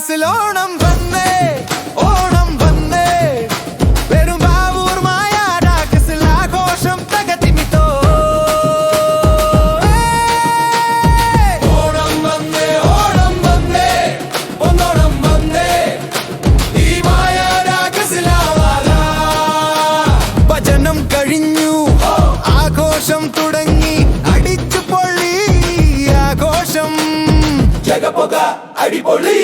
ഓണം വന്നേ, ഓണം വന്നേ, പെരുമ്പാവൂർ മായാടാക്കസിൽ ആഘോഷം തകതിമിത്തോ. ഓണം വന്നേ, ഓണം വന്നേ, ഒന്നോണം വന്നേ, ഈ മായാടാക്കസിലാവാലാ. ഭജനം കഴിഞ്ഞു, ആഘോഷം തുടങ്ങി, അടിച്ചു പൊള്ളി ആഘോഷം. ജഗപൊക അടിപൊളി.